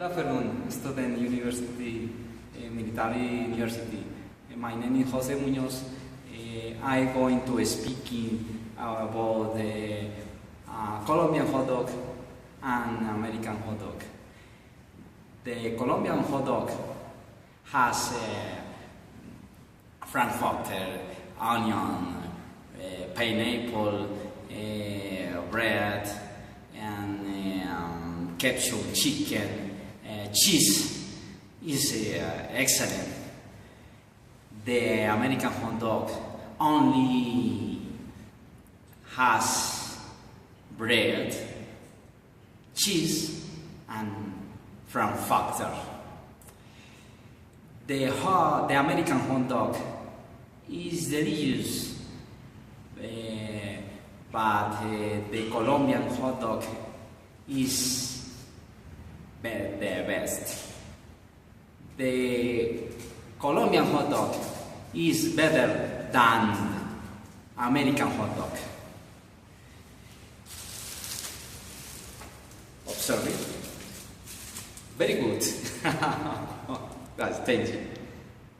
afternoon, student university, military university. My name is Jose Munoz. I'm going to speaking about the Colombian hot dog and American hot dog. The Colombian hot dog has frankfurter, onion, pineapple, bread, and ketchup, chicken, cheese is excellent. The American hot dog only has bread, cheese, and frankfurter. The American hot dog is delicious, but the Colombian hot dog is the best. The Colombian hot dog is better than American hot dog. Observe it. Very good. Guys, thank you.